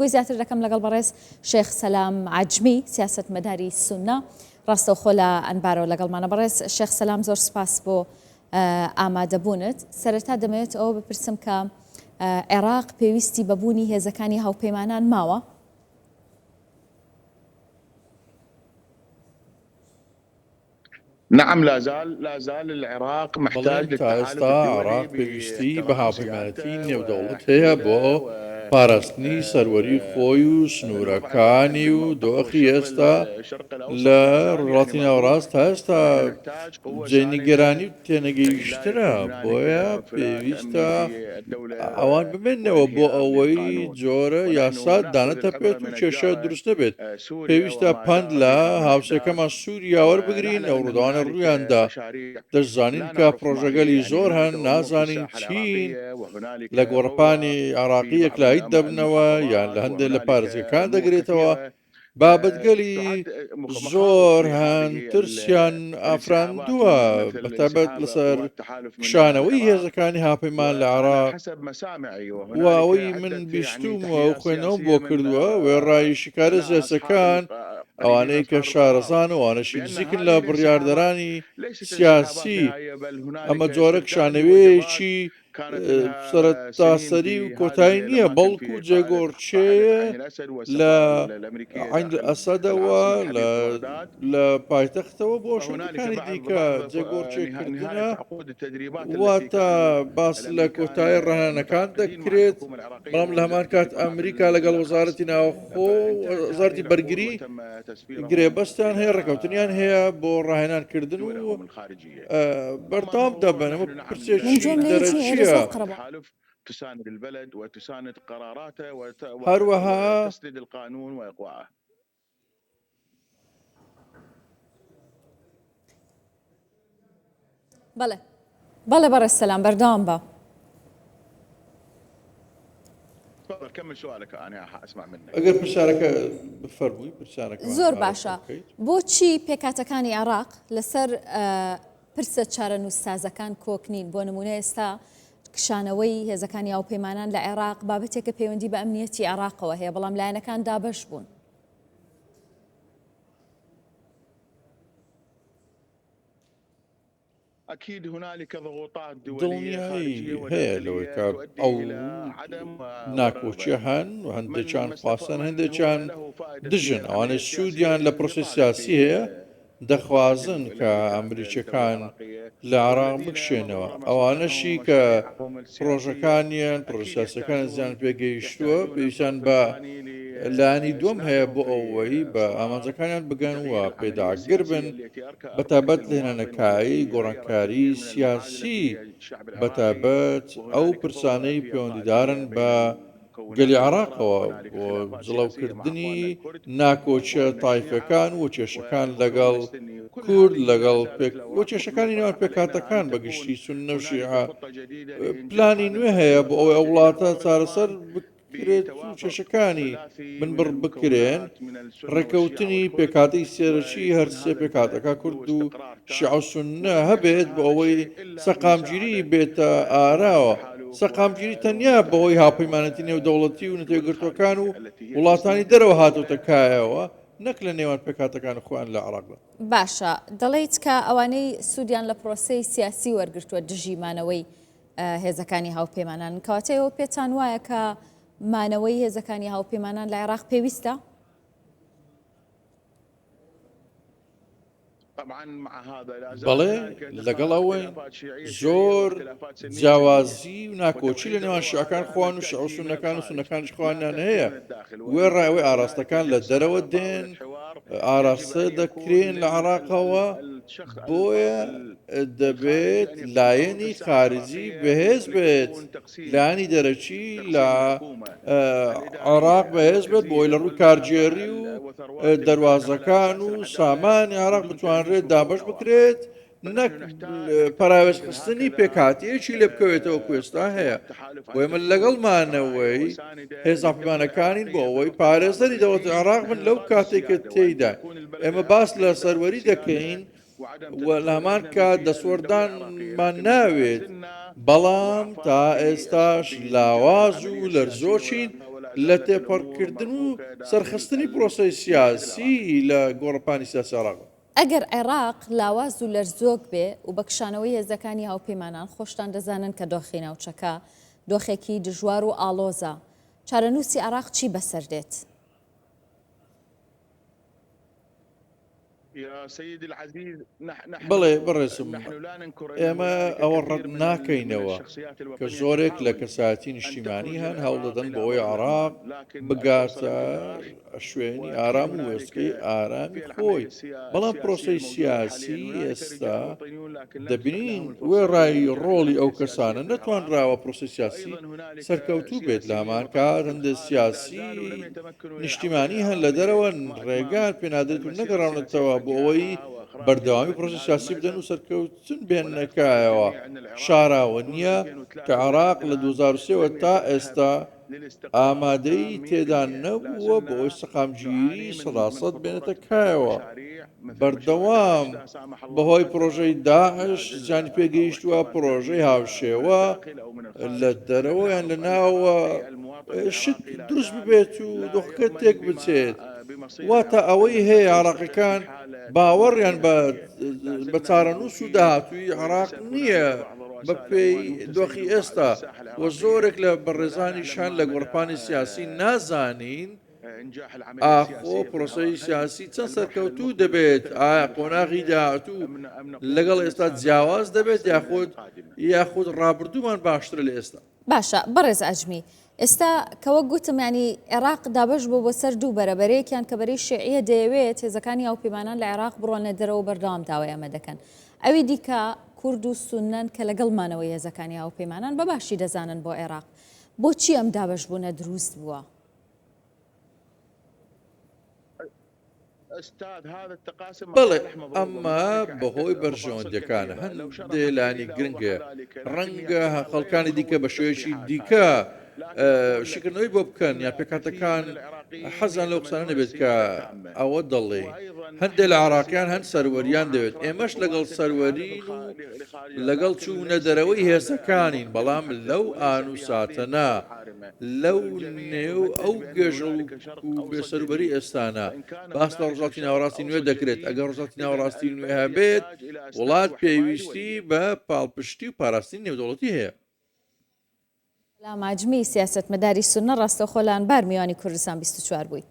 گوی زیاتر دەکەم لەگەڵ بەڕێز شێخ سەلام عەجمی سیاسەتمەداری سوننا ڕاستەوخۆ لە ئەنبارەوە لەگەڵمانە. بەڕێز شێخ سەلام زۆر سپاس بۆ ئامادەبوونت. سەرەتا دەمەوێت ئەوە بپرسم کە عێراق پێویستی بەبوونی هێزەکانی هاوپەیمانان ماوە؟ نعم لا زال العراق محتاج للتحالف الدولي بویستی بە هاوپەیمانەتی نێودەوڵەت هەیە بۆ پاراستنی سەروەری خۆی و سنوورەکانی و دۆخی ئێستا لە ڕۆڵاتی ناوەڕاست تا ئێستا جێنیگەرانی و تێنەگەیشتنە، بۆیە پێویستە ئەوان بمێنەوە بۆ ئەوەی جۆرە یاسا دانەتە پێێت و کێشە دروست نەبێت. پێویستە پند لە هاوسەکەمان سووریا وەربگرین. ئەو ڕووداوانە ڕوویاندا دەشزانین کە پرۆژەگەلی زۆر هەن، نازانین چین لە گۆڕپانی عێراقی یەکلایی دەبنەوە یان لە هەندێک لە پارێزگەکان دەگرێتەوە. بابەتگەلی زۆر هەن، ترسیان ئافراندووە بەتابەت لەسەر کشانەوەی هێزەکانی هاوپەیمان لە عێراق. واوەی من بیستومەوە و خوێنەوەم بۆ کردووە وێڕایی شیکارە سیاسەکان، ئەوانەی کە شارەزان و ئەوانەشی نزیکن لە بڕیاردەرانی سیاسی. ئەمە جۆرە کشانەوەیەکی سەرەتاسەری و کۆتایی نییە، بەڵکو و جێگۆڕچێیە لە عین ئەسەدەوە لە پایتەختەوە بۆ شوێنەکانی دیکە جێگۆڕچێکردنە. واتە باس لە کۆتایی ڕەهانەکان دەکرێت، بەڵام لە هەمان کات ئەمریکا لەگەڵ وەزارەتی ناوخۆ وەزارەتی بەرگری گرێبەستیان هەیە، ڕێکەوتنیان هەیە بۆ ڕاهێنانکردن و بەردەوام دەبن. ئەمە پرسێکی دەرەچیە. تساند البلد وتساند قراراته وتسند القانون وإقواعه. بەڵێ بەڕێز سەلام بەردەوام بە. كمل سؤالك أنا أسمع منك. ئەگەر پرسیارەکە بفەرمووی پرسیارەکە. زۆر باشە. بۆچی پێکاتەکانی عێراق لەسەر پرسە چارەنووسسازەکان کۆکنین؟ بۆ نمونە ئێستا کشانەوەی هێزەکانی هاوپەیمانان لە عێراق بابەتێکە پەیوەندی بە ئەمنیەتی عێراقەوە هەیە، بەڵام لایەنەکان دابەش بوون. أكيد هنالك ضغوطات دڵنیایی هەیە لەوەی کە ئەو ناکۆچیە هەن و هەندێکیان خواستن، هەندێکیان دژن. ئەوانەی سوودیان لە پرۆسەی سیاسی هەیە دەخوازن کە ئەمریکیەکان لە عێراق بکشێنەوە. ئەوانەشی کە پرۆژەکانیان پرۆسیاسەکان زیان پێگەیشتووە پێویستیان بە لایەنی دووەم هەیە بۆ ئەوەی بە ئامانجەکانیان بگەن و پێداگیر بن بەتابەت لە هێنانەکایی گۆڕانکاری سیاسی، بەتابەت ئەو پرسانەی پەیوەندیدارن بە گەلی عێراقەوە بۆ جڵەوکردنی ناکۆچیە تایفەکان و کێشەکان لەگەڵ کورد، لەگەڵ و کێشەکانی نێوان پێکاتەکان بەگشتی سوننە و شیعە. پلانی نوێ هەیە بۆ ئەوەی ئەو وڵاتە چارەسەر بکرێت و کێشەکانی بنبڕ بکرێن. ڕێکەوتنی پێکاتەی سێرەکی هەرسێ پێکاتەکە کورد و شیعە و سوننە هەبێت بۆ ئەوەی سەقامگیری بێتە ئاراوە. سەقامگیری تەنیا بەهۆی هاوپەیمانەتی نێودەوڵەتی و نەتێگرتوەکان و وڵاتانی دەرەوە هاتووتە کایەوە، نەک لە نێوان پێکاتەکان خۆیان لە عێراقدا. باشە، دەڵێیت کە ئەوانەی سوودیان لە پرۆسەی سیاسی وەرگرتووە دژی مانەوەی هێزەکانی هاوپەیمانان، کەواتەوە پێتان وایە کە مانەوەی هێزەکانی هاوپەیمانان لە عێراق پێویستە؟ بەڵێ، لەگەڵ ئەوەی زۆر جیاوازی و ناکۆچی لە نێوان شیعەکان خۆیان و شیعە و سوننەکان و سوننەکانیش خۆیانیان هەیە. وێڕایەوەی ئاراستەکان لە دەرەوە دێن، ئاراستە دەکرێن لە عێراقەوە، بۆیە دەبێت لایەنی خارجی بەهێز بێت، لایەنی دەرەکی لە عێراق بەهێز بێت بۆی لە ڕووی کارگێڕی و دەواازەکان و سامانی عێراق بتوانرێت دابش بکرێت، نەک پەراوێزخستنی پێکاتیەکی لێ بکەوێتەوە کوێستا هەیە. بۆیە من لەگەڵمانەوەی هێزە هاوپەیمانەکانین بۆ ئەوەی پارێزەری دەوڵەتی عێراق من لەو کاتێکە تێیدا ئێمە باس لە سەروەری دەکەین و لە هەمان کات دەسوەردانمان ناوێت، بەڵام تا ئێستاش لاواز و لەرزۆچین لە تێپەڕکردن و سەرخستنی پرۆسەی سیاسی لە گۆڕپانی سیاسی عێراق. ئەگەر عێراق لاواز و لەرزۆک بێ و بە کشانەوەی هێزەکانی هاوپەیمانان خۆشتان دەزانن کە دۆخی ناوچەکە دۆخێکی دژوار و ئاڵۆزە، چارەنووسی عێراق چی بەسەر دێت؟ بڵێ بڕێزم، ئێمە ئەوە ڕەت ناکەینەوە کە زۆرێک لە کەسایەتی نیشتیمانی هەن هەوڵ دەدەن بۆی عێراق بگاتە شوێنی ئارام و وێستگەی ئارامی خۆی، بەڵام پرۆسەی سیاسی ئێستا دەبینین وێڕایی ڕۆڵی ئەو کەسانە نەتوانراوە پرۆسەی سیاسی سەرکەوتوو بێت لە هەمان کات هەندێک سیاسی نیشتیمانی هەن لە دەرەوە ڕێگان پێنادرێت و نەگەڕاونەتەوە بۆ ئەوەی بەردەوامی پرۆسەی سیاسی بدەن و سەرکەوتن بێنەکایەوە. شاراوە نییە کە عێراق لە 2023 تا ئێستا ئامادەی تێدان نەبووە بۆ ئەوی سەقامگیری 100% بێنێتە کایەوە. بەردەوام بەهۆی پرۆژەی داعش زیانی پێگەیشتووە پرۆژەی هاوشێوە لە دەرەوەیان لە ناوە شت دروست ببێت و دۆخەکە تێک بچێت. واتە ئەوەی هەیە عێراقیەکان باوەڕیان بە چارەنووس و داهاتووی عێراق نییە بە پێی دۆخی ئێستا، و زۆرێک لە بەڕێزانیشان لە گۆڕپانی سیاسی نازانین ئاخۆ پرۆسەی سیاسی چەند سەرکەوتوو دەبێت، ئایا قۆناغی داهاتوو لەگەڵ ئێستا جیاواز دەبێت یاخود ڕابردوومان باشترە لە ئێستا. باشە بەڕێز ئەجمی، ئێستا کەوە گوتم ینی عێراق دابش بۆ بەسەر دوو بەرەبەرەیەکیان کە بەرەی شیعیە دەیەوێت هێزەکانی هاوپەیمانان لە عێراق بڕۆنە دەرەوە بەردەوام داوای ئەمە دەکەن. ئەوی دیکە کورد و سونەن کە لەگەڵمانەوەی هێزەکانی هاوپەیمانان بەباشی دەزانن بۆ عێراق. بۆچی ئەم دابش بوونە دروست بووە؟ بەڵێ ئەمە بەهۆی بەرژەوەندەکانە هەندێ لانی گرنگە، ڕەنگە خەڵکانی دیکە بە شێوەیەکی دیکە شکردنەوەی بۆ بکەن یا پێکاتەکان حەزان لەو قسانە نەبێت کە ئەوە دەڵێ هەندێک لە عێراقیان هەند سەروەریان دەوێت. ئێمەش لەگەڵ سەروەرین و لەگەڵ چوونە دەرەوەی هێزەکانین، بەڵام لەو ئان و ساتەنا لەو نێو ئەو گەژە و بێسەروبەری ئێستانە باس لە ڕۆژهەڵاتی ناوەڕاستی نوێ دەکرێت. ئەگەر ڕۆژهەڵاتی ناوەڕاستی نوێ هەبێت وڵات پێویستی بە پاڵپشتی و پاراستنی نێودەوڵەتی هەیە. سەلام عەجمی سیاسەتمەداری سونە ڕاستەوخۆ لە ئەنبار میوانی کوردستان 24 بووی.